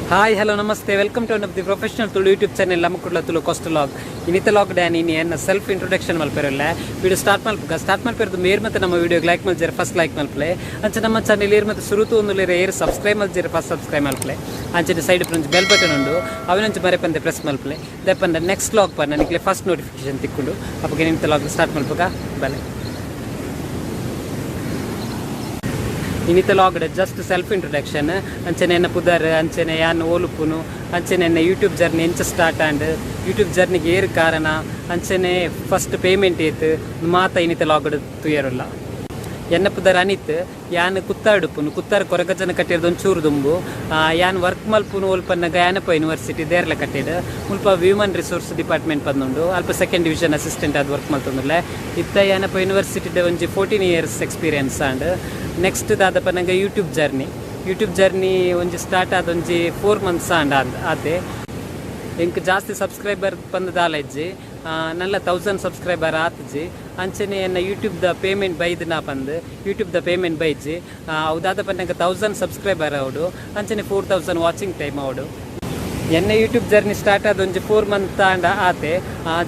Hi, hello, namaste. Welcome to one of the professional Tulu YouTube channel. Lamakudla Tulu Costa Log. Inita log dan ini en self introduction malperolla. Video start malperdu meer mate nama video like maljer first like malple. Anche nama channel er mate surutu ondule air subscribe maljer first subscribe malple. Anche side front bell button undu. Avinanche mare pande press malple. Depende next log panna nikle first notification tikkundu. Apage inita log start malpuga bale. Inita log just self introduction. Anchene enna pudar anchene yan olupunu anchene enna YouTube journey encha start and YouTube journey ge er karana anchene first payment etu maata inita log tuyerulla enna pudar anit yan kuttadupunu kuttar koragajana kattirdu onchuru dumbu yan work malpunu olpannaga yanapa university derla kattida mulpa human resource department pandundu alpa second division assistant ad work maltundulle itta yanapa university de onji 14 years experience and next ದಾದಪನಂಗ YouTube journey ಒಂಜಿ start ಆದ ಒಂಜಿ 4 months ಆತೆ ಎಂಕ್ ಜಾಸ್ತಿ subscriber ಪಂದದಾಲ ಇಜ್ಜಿ ನಲ್ಲ 1000 subscriber ಆತಜಿ ಅಂಚನೆ ಎನ್ನ ಯೂಟ್ಯೂಬ್ ದ ಪೇಮೆಂಟ್ ಬೈದ್ ನಾ ಪಂದ್ ಯೂಟ್ಯೂಬ್ ದ ಪೇಮೆಂಟ್ ಬೈಜಿ ಅವದಾದ ಪನ್ನಂಗ 1000 ಸಬ್ಸ್ಕ್ರೈಬರ್ ಅವಡು ಅಂಚನೆ 4000 ವಾಚಿಂಗ್ ಟೈಮ್ ಅವಡು ಎನ್ನ ಯೂಟ್ಯೂಬ್ ಜರ್ನಿ ಸ್ಟಾರ್ಟ್ ಆದ ಒಂಜಿ 4 months ಆತೆ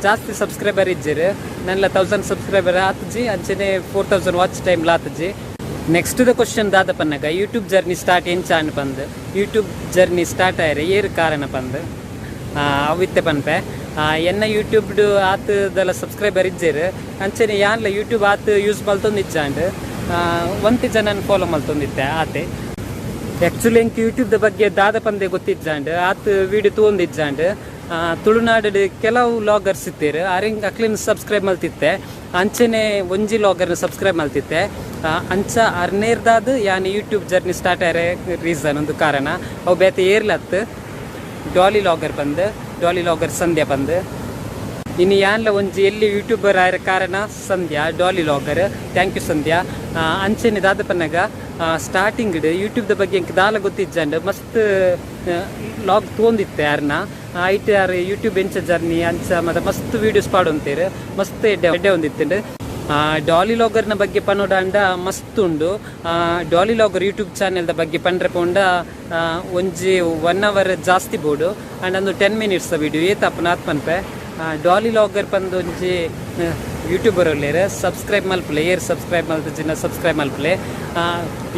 ಜಾಸ್ತಿ ಸಬ್ಸ್ಕ್ರೈಬರ್ ಇಜ್ಜಿರು ನಲ್ಲ 1000 ಸಬ್ಸ್ಕ್ರೈಬರ್ ಆತಜಿ ಅಂಚನೆ 4000 ವಾಚ್ ಟೈಮ್ ಲಾತಜಿ ನೆಕ್ಸ್ಟ್ ದ ಕ್ವಶನ್ ದಾದ ಪನ್ನಗ ಯೂಟ್ಯೂಬ್ ಜರ್ನಿ ಸ್ಟಾರ್ಟ್ ಎಂಚಾನ್ ಪಂದ್ ಯೂಟ್ಯೂಬ್ ಜರ್ನಿ ಸ್ಟಾರ್ಟ್ ಆಯ್ರೆ ಏರು ಕಾರಣ ಪಂದ್ ಅವಿತ್ತೆ ಪನ್ಪೆ ಎನ್ನ ಯೂಟ್ಯೂಬ್ ಆತದಲ್ಲ ಸಬ್ಸ್ಕ್ರೈಬರ್ ಇಜ್ಜೇರು ಅಂಚನೆ ಯಾನ್ಲ ಯೂಟ್ಯೂಬ್ ಆತ ಯೂಸ್ ಮಲ್ತೊಂದು ಇಜ್ಜಾಂಡ್ ಒಂತಿ ಜನನ ಫಾಲೋ ಮಲ್ತೊಂದಿತ್ತೆ ಆತೆ ಆ್ಯಕ್ಚುಲಿ ಎಂಕ್ ಯೂಟ್ಯೂಬ್ ದ ಬಗ್ಗೆ ದಾದ ಪಂದೆ ಗೊತ್ತಿಜ್ಜಾಂಡ್ ಆತ ವಿಡಿಯೋ ತೊಗೊಂದಿಜ್ಜಾಂಡ್ ತುಳುನಾಡು ಕೆಲವು ಲಾಗರ್ಸ್ ಇತ್ತೀರು ಅರಿಂಗ್ ಅಕ್ಲಿನ ಸಬ್ಸ್ಕ್ರೈಬ್ ಮಲ್ತಿತ್ತೆ ಅಂಚನೆ ಒಂಜಿ ಲಾಗರ್ನ ಸಬ್ಸ್ಕ್ರೈಬ್ ಮಲ್ತಿತ್ತೆ ಅಂಚ ಅರ್ನೇರ್ದಾದ ಯಾನ್ ಯೂಟ್ಯೂಬ್ ಜರ್ನಿ ಸ್ಟಾರ್ಟ್ ಆಯ್ರೆ ರೀಸನ್ ಒಂದು ಕಾರಣ ಅವು ಬೇತೆ ಏರ್ಲತ್ ಡಾಲಿ ಲಾಗರ್ ಸಂಧ್ಯಾ ಬಂದು ಇನ್ನು ಯಾನ್ಲ ಒಂಜಿ ಎಲ್ಲಿ ಯೂಟ್ಯೂಬರ್ ಆಯ್ರ ಕಾರಣ ಸಂಧ್ಯಾ ಡಾಲಿ ಲಾಗರ್ ಥ್ಯಾಂಕ್ ಯು ಸಂಧ್ಯಾ ಅಂಚನೆ ದಾದ ಪನ್ನಗ ಸ್ಟಾರ್ಟಿಂಗ್ ಯೂಟ್ಯೂಬ್ ದ ಬಗ್ಗೆ ಎಂಕ್ ದಾಲ ಗೊತ್ತಿಜ್ಜಂಡ್ ಮಸ್ತ್ ಲಾಗ್ ತೊಂದಿತ್ತೆ ಯಾರನ್ನ ಐಟ್ ಯಾರು ಯೂಟ್ಯೂಬ್ ಎಂಚ ಜರ್ನಿ ಅಂಚ ಮತ್ತು ಮಸ್ತ್ ವೀಡಿಯೋಸ್ ಪಾಡೊಂತೀರು ಮಸ್ತ್ ಎಡ್ಡೆ ಒಂದಿತ್ತಂಡು ಡಾಲಿ ಲಾಗರ್ನ ಬಗ್ಗೆ ಪನ್ನೋಡಾಂಡ ಮಸ್ತ್ ಉಂಡು ಡಾಲಿ ಲಾಗರ್ ಯೂಟ್ಯೂಬ್ ಚಾನೆಲ್ದ ಬಗ್ಗೆ ಪಂಡ್ರೆ ಪೋಂಡ ಒಂಜಿ 1 hour ಜಾಸ್ತಿ ಬೋಡು ಆ್ಯಂಡ್ ಒಂದು 10 minutes ವಿಡಿಯೋ ಏತಪ್ಪನಾತ್ ಪನ್ಪೆ ಡಾಲಿ ಲಾಗರ್ ಪಂದು ಒಂಜಿ ಯೂಟ್ಯೂಬರ್ ಒಳ್ಳೆಯರು ಸಬ್ಸ್ಕ್ರೈಬ್ ಮಲ್ಪಲೆ ಏರ್ ಸಬ್ಸ್ಕ್ರೈಬ್ ಮಲ್ತ ಜಿನ್ನ ಸಬ್ಸ್ಕ್ರೈಬ್ ಮಲ್ಪಲೆ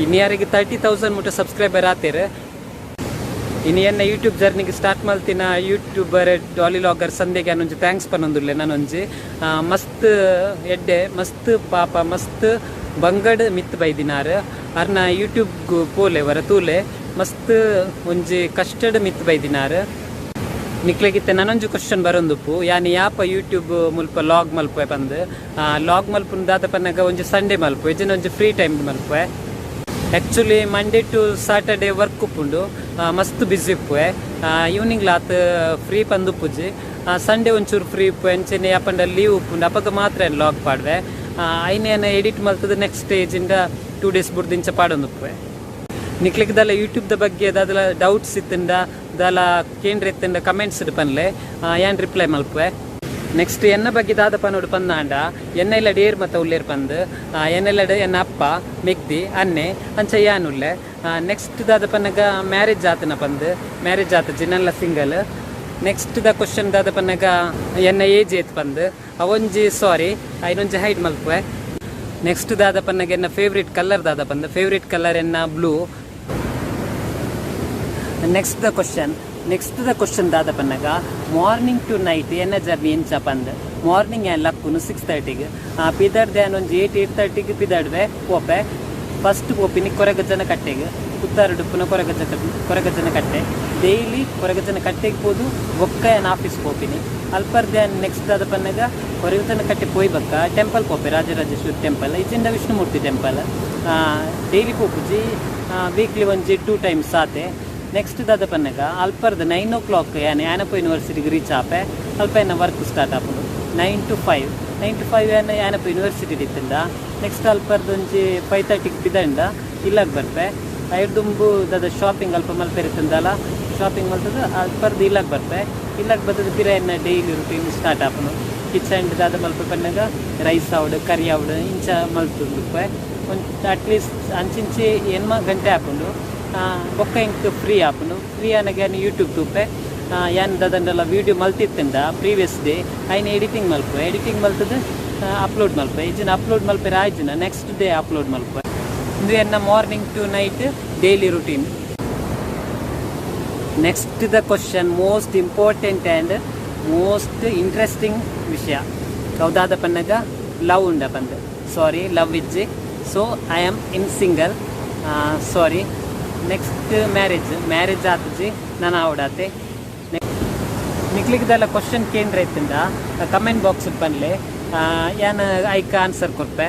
ಇನ್ನು ಯಾರಿಗೆ 30,000 ಮುಟ್ಟ ಸಬ್ಸ್ಕ್ರೈಬರ್ ಆತೇರು ಇನ್ನು ಎನ್ನ ಯೂಟ್ಯೂಬ್ ಜರ್ನಿಗೆ ಸ್ಟಾರ್ಟ್ ಮಲ್ತಿನ ಯೂಟ್ಯೂಬರ್ ಡಾಲಿ ಲಾಗರ್ ಸಂಧ್ಯಗೆ ಅನ್ನೊಂಜಿ ಥ್ಯಾಂಕ್ಸ್ ಪನ್ನೊಂದುಲ್ಲೆ ನಾನೊಂಜಿ ಮಸ್ತ್ ಎಡ್ಡೆ ಮಸ್ತ್ ಪಾಪ ಮಸ್ತ್ ಬಂಗಡ್ ಮಿತ್ ಬೈದಿನಾರು ಅರ್ನ ಯೂಟ್ಯೂಬ್ ಪೋಲೆ ವರ ತೂಲೆ ಮಸ್ತ್ ಒಂಜಿ ಕಷ್ಟಡ್ ಮಿತ್ ಬೈದಿನಾರು ನಿಕ್ಲೆಗಿತ್ತೆ ನನೊಂಜು ಕ್ವಶನ್ ಬರೊಂದುಪ್ಪು ಯಾನಿ ಯಾಪ ಯೂಟ್ಯೂಬ್ ಮುಲ್ಪ ಲಾಗ್ ಮಲ್ಪೆ ಬಂದು ಲಾಗ್ ಮಲ್ಪುನ ದಾದ ಪನ್ನಗ ಒಂಜಿ ಸಂಡೇ ಮಲ್ಪು ಇಜಿನ ಒಂಜಿ ಫ್ರೀ ಟೈಮ್ ಮಲ್ಪೆ actually Monday to Saturday work ಉಪ್ಪುಂಡು ಮಸ್ತ್ ಬ್ಯುಸಿ ಉಪ್ಪುವೆ ಈವ್ನಿಂಗ್ ಲಾತ್ ಫ್ರೀ ಪಂದುಪ್ಪುಜಿ ಸಂಡೇ ಒಂಚೂರು ಫ್ರೀ ಉಪ್ಪು ಎಂಚೆನೆ ಯಾಪಂಡ ಲೀವ್ ಉಪ್ಪುಂಡು ಅಪಗ ಮಾತ್ರ ಲಾಗ್ ಪಾಡ್ವೆ ಐನೇನ ಎಡಿಟ್ ಮಲ್ತದ ನೆಕ್ಸ್ಟ್ ಸ್ಟೇಜಿಂದ 2 days ಬುಡ್ದಿಂಚ ಪಾಡೊಂದುಪ್ಪುವೆ ನಿಕ್ಲಿಕ್ಕೆ ದಲ್ಲ ಯೂಟ್ಯೂಬ್ ದ ಬಗ್ಗೆ ದಾದಲ ಡೌಟ್ಸ್ ಇತ್ತಿಂದ ದಾಲ ಕೇಂದ್ರ ಇತ್ತಿಂದ ಕಮೆಂಟ್ಸ್ ಪನ್ಲೆ ಯಾನ್ ರಿಪ್ಲೈ ಮಲ್ಪುವೆ ನೆಕ್ಸ್ಟ್ ಎನ್ನ ಬಗ್ಗೆ ದಾದ ಪನ್ನೋಡು ಪಂದಾಂಡ ಎನ್ನ ಇಲ್ಲ ಡೇರ್ ಮತ್ತು ಉಲ್ಲೇರ್ ಪಂದು ಎನ್ನೆಲ್ಲ ಎನ್ನ ಅಪ್ಪ ಮೆಗ್ದಿ ಅನ್ನೆ ಅಂಚ ಯಾನ್ ಉಲ್ಲೆ ನೆಕ್ಸ್ಟ್ ದಾದ ಪನ್ನಗ ಮ್ಯಾರೇಜ್ ಆತನ ಪಂದು ಮ್ಯಾರೇಜ್ ಆತ ಜಿನಲ್ಲ ಸಿಂಗಲ್ ನೆಕ್ಸ್ಟ್ ದ ಕ್ವಶನ್ ದಾದ ಪನ್ನಗ ಎನ್ನ ಏಜ್ ಏತ್ ಪಂದು ಅವೊಂಜಿ ಸಾರಿ ಐನೊಂಜಿ ಹೈಡ್ ಮಲ್ಪುವೆ ನೆಕ್ಸ್ಟ್ ದಾದ ಪನ್ನಗ ಎನ್ನ ಫೇವ್ರೇಟ್ ಕಲರ್ ದಾದ ಪಂದು ಫೇವ್ರೇಟ್ ಕಲರ್ ಎನ್ನ ಬ್ಲೂ ನೆಕ್ಸ್ಟ್ ದ ಕ್ವಶನ್ ದಾದ ಪನ್ನಗ ಮಾರ್ನಿಂಗ್ ಟು ನೈಟ್ ಎನ್ನ ಜರ್ನಿ ಎಂಚ ಪಂದ್ ಮಾರ್ನಿಂಗ್ ಏನ್ ಲಕ್ಕುನು 6:30 ಪಿದಡ್ದೆ ಒಂಜಿ 8:30 ಪಿದಡ್ವೆ ಪೋಪೆ ಫಸ್ಟ್ ಪೋಪಿನಿ ಕೊರಗಜ್ಜನ ಕಟ್ಟೆಗೆ ಕುತ್ತಾರಡುಪ್ಪುನ ಕೊರಗಜ್ಜನ ಕಟ್ಟೆ ಡೈಲಿ ಕೊರಗಜ್ಜನ ಕಟ್ಟೆಗೆ ಹೋದು ಒಕ್ಕ ಏನ್ ಆಫೀಸ್ ಪೋಪಿನಿ ಅಲ್ಪರ್ದೆ ನೆಕ್ಸ್ಟ್ ದಾದ ಪನ್ನಗ ಕೊರಗಜ್ಜನ ಕಟ್ಟೆ ಪೋಯ್ಬಕ್ಕ ಟೆಂಪಲ್ ಪೋಪೆ ರಾಜರಾಜೇಶ್ವರಿ ಟೆಂಪಲ್ ಇಜಿಂದ ವಿಷ್ಣುಮೂರ್ತಿ ಟೆಂಪಲ್ ಡೈಲಿ ಪೋಪುಜಿ ವೀಕ್ಲಿ ಒಂಜಿ 2 times ಆತೆ ನೆಕ್ಸ್ಟ್ ದಾದ ಪನ್ನಗ ಅಲ್ಪರ್ದ 9 o'clock ಯಾನಪ್ಪ ಯೂನಿವರ್ಸಿಟಿಗೆ ರೀಚ್ ಆಪೆ ಅಲ್ಪ ಏನ ವರ್ಕ್ ಸ್ಟಾರ್ಟ್ ಆಪುಡು 9 to 5 ಯಾನಪ್ಪ ಯೂನಿವರ್ಸಿಟಿ ಇತ್ತಿಂದ ನೆಕ್ಸ್ಟ್ ಅಲ್ಪರ್ದ ಒಂಜಿ 5:30 ಬಿದಂಡ ಇಲ್ಲಾಗ ಬರ್ಪೆ ಐಡ್ದುಂಬು ದಾದ ಶಾಪಿಂಗ್ ಅಲ್ಪ ಮಲ್ಪೆರಿತ್ತಂದಲ್ಲ ಶಾಪಿಂಗ್ ಮಲ್ತದ ಅಲ್ಪರ್ದು ಇಲ್ಲಾಗ ಬರ್ಪೆ ಇಲ್ಲಾಗ ಬರ್ತದ ಪಿರ ಎನ್ನ ಡೈಲಿ ರೂಟೀನ್ ಸ್ಟಾರ್ಟ್ ಆಪುನು ಕಿಚನ್ ದಾದ ಮಲ್ಪ ಪನ್ನಗ ರೈಸ್ ಆವಡು ಕರಿ ಆವಡು ಇಂಚ ಮಲ್ತುಂಡುಪ್ಪೆ ಒಂದು ಅಟ್ಲೀಸ್ಟ್ ಅಂಚಿಂಚಿ 8 ಗಂಟೆ ಹಾಕೊಂಡು ಬೊಕ್ಕ ಇಂಕ್ ಫ್ರೀ ಆಪುನು ಫ್ರೀ ಆನಗೆ ಯೂಟ್ಯೂಬ್ ತೂಪೆ ಯಾನ್ ದಾದಂಡೆಲ್ಲ ವೀಡಿಯೋ ಮಲ್ತಿತ್ತಿಂದ ಪ್ರೀವಿಯಸ್ ಡೇ ಐನ ಎಡಿಟಿಂಗ್ ಮಲ್ತದ ಅಪ್ಲೋಡ್ ಮಲ್ಪೆ ಈಜಿನ ಅಪ್ಲೋಡ್ ಮಲ್ಪೆ ಆಯ್ಜಿನ ನೆಕ್ಸ್ಟ್ ಡೇ ಅಪ್ಲೋಡ್ ಮಲ್ಪೆ ಇದು ಎನ್ನ morning to night daily routine. Next the question most important and most interesting ವಿಷಯ ಹೌದಾದ ಪನ್ನಗ ಲವ್ ಉಂಡ ಬಂದು ಸಾರಿ ಲವ್ ಇಜ್ಜಿ so I am in single sorry. Next marriage ಆತಜಿ ನಾನು ಆವಡಾತೆ. ನಿಕ್ಲಿಗ್ದೆಲ್ಲ ಕ್ವಶನ್ ಕೇಂದ್ರ ಇತ್ತಿಂದ ಕಮೆಂಟ್ ಬಾಕ್ಸ್ ಪನ್ಲೆ ಏನು ಐಕ ಆನ್ಸರ್ ಕೊಡ್ಪೆ.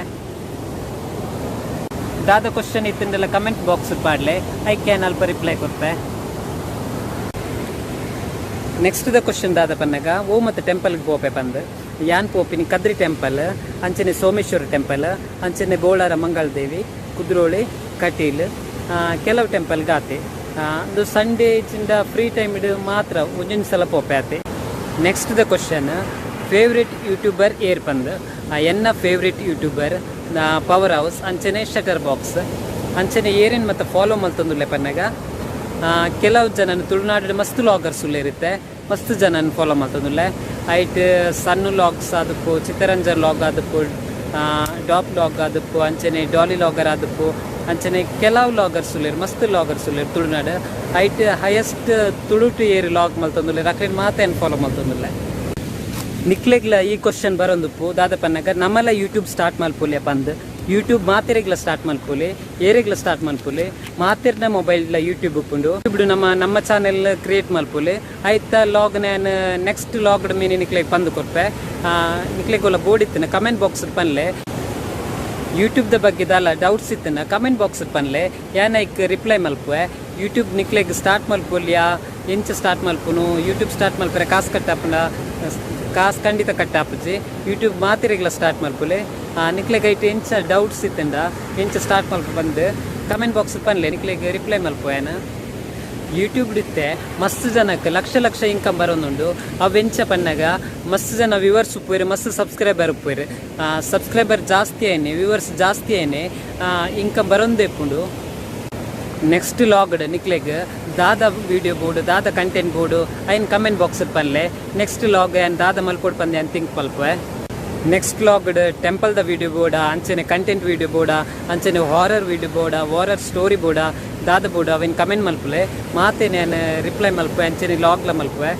ದಾದ ಕ್ವಶನ್ ಇತ್ತಿಂದೆಲ್ಲ ಕಮೆಂಟ್ ಬಾಕ್ಸ್ ಪಾಡ್ಲೆ ಐಕೆ ಏನು ಅಲ್ಪ ರಿಪ್ಲೈ ಕೊಡ್ಪೆ. ನೆಕ್ಸ್ಟ್ ದ ಕ್ವಶನ್ ದಾದ ಪನ್ನಗ ಓ ಮತ್ತು ಟೆಂಪಲ್ಗೆ ಪೋಪೆ ಬಂದು ಯಾನ್ ಪೋಪಿನಿ ಕದ್ರಿ ಟೆಂಪಲ್ ಅಂಚನೆ ಸೋಮೇಶ್ವರ ಟೆಂಪಲ್ ಅಂಚನೆ ಬೋಳಾರ ಮಂಗಳದೇವಿ ಕುದ್ರೋಳಿ ಕಟೀಲ್ ಕೆಲವು ಟೆಂಪಲ್ಗೆ ಆತೆ. ಅದು ಸಂಡೇ ಚಿಂದ ಫ್ರೀ ಟೈಮ್ ಇಡು ಮಾತ್ರ ಒಂದೊಂದು ಸಲ ಪೋಪೆ ಆತೆ. Next the question favourite YouTuber air ಬಂದು ಎನ್ನ ಫೇವ್ರೆಟ್ ಯೂಟ್ಯೂಬರ್ ಪವರ್ ಹೌಸ್ ಅಂಚನೆ ಶಟರ್ ಬಾಕ್ಸ್ ಅಂಚನೆ ಏರೇನು ಮತ್ತು ಫಾಲೋ ಮಲ್ತಂದುಲ್ಲೆ ಪನ್ನಾಗ ಕೆಲವು ಜನ ತುಳುನಾಡು ಮಸ್ತ್ ಲಾಗರ್ಸ್ ಇರುತ್ತೆ ಮಸ್ತ್ ಜನ ಫಾಲೋ ಮಾಡ್ತಂದುಲ್ಲೆ ಐಟ್ ಸಣ್ಣ ಲಾಗ್ಸ್ ಆದಪ್ಪು ಚಿತ್ತರಂಜನ್ ಲಾಗ್ ಆದಪ್ಪು ಡಾಪ್ ಲಾಗ್ ಆದಪ್ಪು ಅಂಚನೆ ಡಾಲಿ ಲಾಗರ್ ಆದಪ್ಪು ಅಂಚನೆ ಕೆಲವು ಲಾಗರ್ಸ್ ಮಸ್ತ್ ಲಾಗರ್ಸ್ ತುಳುನಾಡು ಐಟ್ ಹೈಯೆಸ್ಟ್ ತುಳುಟು ಏರಿ ಲಾಗ್ ಮಲ್ತಂದುಲ್ಲೆ ಅಕ್ಲೇನು ಮಾತೇನು ಫಾಲೋ ಮಾಡ್ತಂದುಲ್ಲೆ. ನಿಕ್ಲೆಗ್ಲ ಈ ಕ್ವಶನ್ ಬರೋಂದುಪ್ಪು ದಾದ ಪನ್ನಗ ನಮ್ಮೆಲ್ಲ ಯೂಟ್ಯೂಬ್ ಸ್ಟಾರ್ಟ್ ಮಲ್ಪುಲೆ ಬಂದು ಯೂಟ್ಯೂಬ್ ಮಾತೆರೆಗ್ಲ ಸ್ಟಾರ್ಟ್ ಮಲ್ಪುಲೆ ಏರೆಗ್ಲ ಸ್ಟಾರ್ಟ್ ಮಲ್ಪುಲೆ ಮಾತೆರ್ನ ಮೊಬೈಲ್ಲ ಯೂಟ್ಯೂಬ್ ಉಪ್ಪುಂಡು ఇప్పుడు ನಮ್ಮ ಚಾನೆಲ್ ಕ್ರಿಯೇಟ್ ಮಲ್ಪುಲೆ ಐತ ಲಾಗ್ ನಾನು ನೆಕ್ಸ್ಟ್ ಲಾಗ್ಡ್ ಮೀನಿ ನಿಕ್ಲೆಗ್ ಬಂದು ಕೊಡ್ಪೆ ನಿಕ್ಲೆಗೋಲ ಬೋರ್ಡ್ ಇತ್ತಿನ ಕಮೆಂಟ್ ಬಾಕ್ಸ್ ಪನ್ಲೆ ಯೂಟ್ಯೂಬ್ದ ಬಗ್ಗೆ ದಾಲ ಡೌಟ್ಸ್ ಇತ್ತಿನ ಕಮೆಂಟ್ ಬಾಕ್ಸ್ ಪನ್ಲೆ ಏನೈಕ್ ರಿಪ್ಲೈ ಮಲ್ಪುವೆ. ಯೂಟ್ಯೂಬ್ ನಿಕ್ಲೆಗ್ ಸ್ಟಾರ್ಟ್ ಮಲ್ಪುಲ್ಯಾ ಎಂಚ ಸ್ಟಾರ್ಟ್ ಮಲ್ಪುನು ಯೂಟ್ಯೂಬ್ ಸ್ಟಾರ್ಟ್ ಮಲ್ಪರೆ ಕಾಸು ಕಟ್ಟಾಪುನ ಕಾಸು ಖಂಡಿತ ಕಟ್ಟಾಪುಜಿ ಯೂಟ್ಯೂಬ್ ಮಾತಿರೆಗ್ಲ ಸ್ಟಾರ್ಟ್ ಮಲ್ಪುಲೆ ನಿಕ್ಲೆಗ್ ಐಟ್ ಎಂಚ ಡೌಟ್ಸ್ ಇತ್ತಿಂದ ಎಂಚ ಸ್ಟಾರ್ಟ್ ಮಲ್ಪ ಬಂದು ಕಮೆಂಟ್ ಬಾಕ್ಸ್ ಪನ್ಲೆ ನಿಕ್ಲೆಗ್ ರಿಪ್ಲೈ ಮಲ್ಪುವೇನ. ಯೂಟ್ಯೂಬ್ ಇತ್ತೆ ಮಸ್ತ್ ಜನಕ್ಕೆ ಲಕ್ಷ ಇನ್ಕಮ್ ಬರೋನುಂಡು ಅವೆಂಚ ಪನ್ನಾಗ ಮಸ್ತ್ ಜನ ವ್ಯೂವರ್ಸ್ ಉಪ್ಪುವೇರು ಮಸ್ತ್ ಸಬ್ಸ್ಕ್ರೈಬರ್ ಉಪ್ಪುವೇರು ಸಬ್ಸ್ಕ್ರೈಬರ್ ಜಾಸ್ತಿ ಆಯ್ನೆ ವ್ಯೂವರ್ಸ್ ಜಾಸ್ತಿ ಆಯ್ನೆ ಇನ್ಕಮ್ ಬರೋಂದು ಎಪ್ಪುಂಡು. ನೆಕ್ಸ್ಟ್ ಲಾಗ್ಡ್ ನಿಕ್ಲೆಗ್ ದಾದ ವೀಡಿಯೋ ಬೋರ್ಡು ದಾದ ಕಂಟೆಂಟ್ ಬೋರ್ಡು ಐನ್ ಕಮೆಂಟ್ ಬಾಕ್ಸ್ ಪನ್ಲೆ ನೆಕ್ಸ್ಟ್ ಲಾಗ್ ಏನು ದಾದ ಮಲ್ಪೋಡ್ ಪಂದೆ ಅಂತ ಥಿಂಕ್ ಮಲ್ಪೆ. ನೆಕ್ಸ್ಟ್ ಲಾಗ್ಡ್ ಟೆಂಪಲ್ದ ವೀಡಿಯೋ ಬೋರ್ಡ ಅಂಚನೆ ಕಂಟೆಂಟ್ ವೀಡಿಯೋ ಬೋರ್ಡ ಅಂಚನೆ ಹಾರರ್ ವೀಡಿಯೋ ಬೋರ್ಡ ಹಾರರ್ ಸ್ಟೋರಿ ಬೋರ್ಡ ದಾದ ಬೋರ್ಡ ಅವೇನು ಕಮೆಂಟ್ ಮಲ್ಪಲೆ ಮಾತೆ ನಾನು ರಿಪ್ಲೈ ಮಲ್ಪೆ ಅಂಚನೆ ಲಾಗ್ಲ ಮಲ್ಪೆ.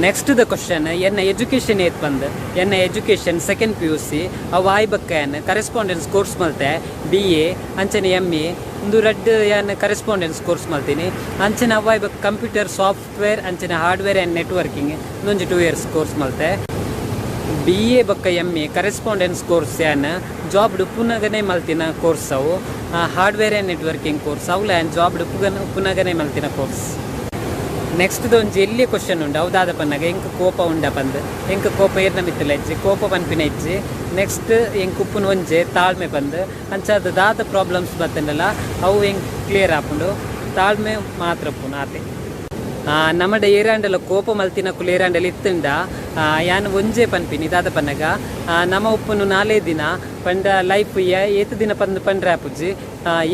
ನೆಕ್ಸ್ಟ್ ದ ಕ್ವಶನ್ ಎನ್ನ ಎಜುಕೇಷನ್ ಏತ್ ಬಂದು ಎನ್ನ ಎಜುಕೇಷನ್ ಸೆಕೆಂಡ್ PUC ಅವು ಆಯ್ಬಕ್ಕ ಏನು ಕರೆಸ್ಪಾಂಡೆನ್ಸ್ ಕೋರ್ಸ್ ಮಲ್ತೆ BA ಅಂಚನೆ MA ಒಂದು ಏನು ಕರೆಸ್ಪಾಂಡೆನ್ಸ್ ಕೋರ್ಸ್ ಮಲ್ತೀನಿ ಅಂಚನೆ ಅವು ಆಯ್ಬಕ್ಕ ಕಂಪ್ಯೂಟರ್ ಸಾಫ್ಟ್ವೇರ್ ಅಂಚನೆ ಹಾರ್ಡ್ವೇರ್ ಆ್ಯಂಡ್ ನೆಟ್ವರ್ಕಿಂಗ್ ಇನ್ನೊಂದು 2 years ಕೋರ್ಸ್ ಮಲ್ತೆ. BA ಬಕ್ಕ MA ಕರೆಸ್ಪಾಂಡೆನ್ಸ್ ಕೋರ್ಸ್ ಏನು ಜಾಬ್ ಉಪ್ಪುನಗನೆ ಮಲ್ತಿನ ಕೋರ್ಸ್ ಅವು ಹಾರ್ಡ್ವೇರ್ ಆ್ಯಂಡ್ ನೆಟ್ವರ್ಕಿಂಗ್ ಕೋರ್ಸ್ ಅವು ಜಾಬ್ ಉಪ್ಪುನಗನೆ ಮಲ್ತಿನ ಕೋರ್ಸ್. ನೆಕ್ಸ್ಟ್ ಒಂದು ಎಲ್ಲಿ ಕ್ವಶನ್ ಉಂಡು ಹೌದಾದ ಪನ್ನಾಗ ಎಂಕ್ ಕೋಪ ಉಂಡ ಬಂದು ಎಂಕ್ ಕೋಪ ಏರ್ನ ಮಿತ್ತಲ ಇಜ್ಜಿ ಕೋಪ ಪನ್ಪಿನ ಇಜ್ಜಿ ನೆಕ್ಸ್ಟ್ ಎಂಕ್ ಉಪ್ಪುನ ಒಂಜೆ ತಾಳ್ಮೆ ಬಂದು ಅಂಚಾದ ದಾದ ಪ್ರಾಬ್ಲಮ್ಸ್ ಬತ್ತಂಡಲ್ಲ ಅವು ಎಂಕ್ ಕ್ಲಿಯರ್ ಆಪುಂಡು ತಾಳ್ಮೆ ಮಾತ್ರ ಉಪ್ಪುನು ಆತೆ. ನಮ್ಮಡ ಏರಾಂಡಲ ಕೋಪ ಮಲ್ತಿನ ಕುಲು ಏರಾಂಡಲ ಇತ್ತುಂಡ ಯಾನು ಒಂಜೆ ಪನ್ಪಿನಿ ದಾದ ಪನ್ನಗ ನಮ್ಮ ಉಪ್ಪುನು 4 ದಿನ ಪಂಡ ಲೈಫ್ ಏತು ದಿನ ಪಂಡ್ರೆ ಆಪುಜಿ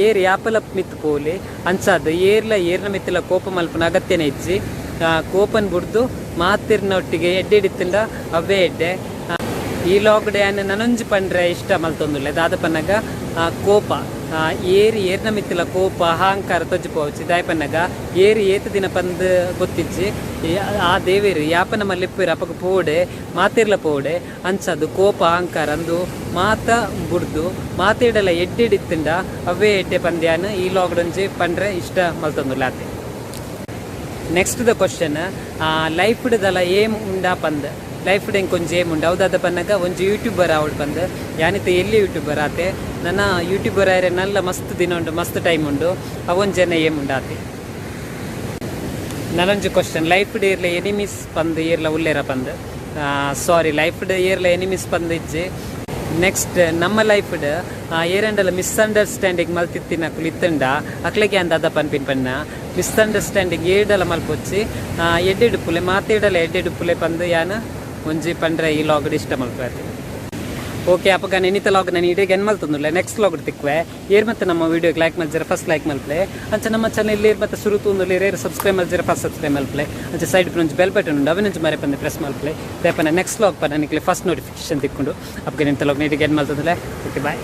ಏರ್ ಯಾಪಲ ಮಿತ್ತು ಪೋಲಿ ಅಂಚಾದ ಏರ್ನ ಮಿತ್ತಲ ಕೋಪ ಮಲ್ಪನ ಅಗತ್ಯನೇ ಇಜ್ಜಿ ಕೋಪನ್ ಬಿಡ್ದು ಮಾತಿರ್ನೊಟ್ಟಿಗೆ ಎಡ್ಡೆಡಿತ್ತುಂಡ ಅವೇ ಎಡ್ಡೆ. ಈ ಲಾಗ್ಡ್ ಏನು ನನೊಂಜಿ ಪಂಡ್ರೆ ಇಷ್ಟ ಮಲ್ತೊಂದುಲ್ಲೆ ದಾದ ಪನ್ನಗ ಕೋಪ ಏರ್ನ ಮಿತ್ತಲ ಕೋಪ ಅಹಂಕಾರ ತೊಜ್ಜಿ ಪೋವಚ್ಚಿ ದಾಯ ಪನ್ನಗ ಏತು ದಿನ ಪಂದು ಗೊತ್ತಿಜ್ಜಿ ಆ ದೇವೇರು ಯಾಪನ ಮಲ್ಲಿಪ್ಪೇರು ಅಪಗ ಪೋಡೆ ಮಾತಿರ್ಲ ಪೋಡೆ ಅಂಚದು ಕೋಪ ಅಹಂಕಾರ ಅಂದು ಮಾತ ಬುಡ್ದು ಮಾತೇಡಲ ಎಡ್ಡೆಡಿತ್ತುಂಡ ಅವೇ ಎಡ್ಡೆ ಪಂದ್ಯಾನ ಈ ಲಾಗ್ಡೊಂಜಿ ಪಂಡ್ರೆ ಇಷ್ಟ ಮಲ್ತೊಂದುಲ್ಲೆ ಆತೆ. ನೆಕ್ಸ್ಟ್ ದ ಕ್ವಶನ್ ಲೈಫ್ಡ್ ದಲ ಏಮ್ ಉಂಡಾ ಪಂದ್ ಲೈಫ್ಡ್ ಎಂಕೊಂಜಿ ಏಮ್ ಉಂಡು ಹೌದಾದ ಪನ್ನಗ ಒಂಜಿ ಯೂಟ್ಯೂಬರ್ ಆವಡ್ ಬಂದು ಯಾನಿತ ಎಲ್ಲಿ ಯೂಟ್ಯೂಬರ್ ಆತೆ ನನ್ನ ಯೂಟ್ಯೂಬರ್ ಆಯ್ರೆ ನಲ್ಲ ಮಸ್ತ್ ದಿನ ಉಂಡು ಮಸ್ತ್ ಟೈಮ್ ಉಂಡು ಅವೊಂಜನ ಏಮ್ ಉಂಡಾತೆ. ನನ್ನೊಂಜಿ ಕ್ವಶನ್ ಲೈಫ್ಡ್ ಏರ್ಲ ಎನಿಮೀಸ್ ಪಂದು ಏರ್ಲ ಉಲ್ಲೇರ ಪಂದು ಸಾರಿ ಲೈಫ್ಡ್ ಏರ್ಲ ಎನಿಮೀಸ್ ಪಂದು ಇಜ್ಜಿ. ನೆಕ್ಸ್ಟ್ ನಮ್ಮ ಲೈಫ್ಡ್ ಏರಂಡಲ ಮಿಸ್ಅಂಡರ್ಸ್ಟ್ಯಾಂಡಿಂಗ್ ಮಲ್ತಿತ್ತಿನ ಕುಲಿತ್ತಂಡ ಅಕ್ಲೆಗೆ ಅಂದಾದ ಪನ್ಪಿನ್ ಪನ್ನ ಮಿಸ್ಅಂಡರ್ಸ್ಟ್ಯಾಂಡಿಂಗ್ ಏಡಲ ಮಲ್ಪೊಚ್ಚಿ ಎಡ್ಡೆಡುಪ್ಪುಲೆ ಮಾತೇಡಲ ಎಡ್ಡೆಡುಪ್ಪುಲೆ ಪಂದು ಯಾನ ಒಂಜಿ ಪಂಡ್ರೆ ಈ ಲಾಗ್ಡ್ ಇಷ್ಟ ಮಲ್ಪೆ. ಓಕೆ ಅಪ್ಪ ಇನ್ನಿತ ಲಾಗ್ ನಾನು ಇಡೀಗೆ ಏನು ಮಲ್ತಂದಿಲ್ಲ ನೆಕ್ಸ್ಟ್ ಲಾಗ್ ತಿಕ್ವೆ ಏರ್ ಮತ್ತೆ ನಮ್ಮ ವೀಡಿಯೋಗೆ ಲೈಕ್ ಮಲ್ಜರ ಫಸ್ಟ್ ಲೈಕ್ ಮಲ್ಪ್ಲೆ ಅಂಚೆ ನಮ್ಮ ಚಾನಲ್ ಮತ್ತೆ ಸುರು ತೂಂದಲ್ಲಿ ರೇರ್ ಸಬ್ಸ್ಕ್ರೈಬ್ ಮಲ್ಜರ ಫಸ್ಟ್ ಸಬ್ಸ್ಕ್ರೈಬ್ ಮಲ್ಪ್ಲೆ ಅಂಚೆ ಸೈಡ್ ಪುಂಜ್ ಬೆಲ್ ಬಟನ್ ಉಂಡು ಅವನಂಚು ಮರೆ ಬಂದು ಪ್ರೆಸ್ ಮಲ್ಪ್ಲೆ ದೇಪನ ನೆಕ್ಸ್ಟ್ ಲಾಗ್ ಪನ್ನ ನಿಕ್ಲೆ ಫಸ್ಟ್ ನೋಟಿಫಿಕೇಶನ್ ತಿಕ್ಕೊಂಡು ಅಪ್ಪ ನಿಂತ ಲಾಗ್ ನೀಡಿಗೆ ಏನು ಮಲ್ತಂದಿಲ್ಲ ಓಕೆ ಬಾಯ್.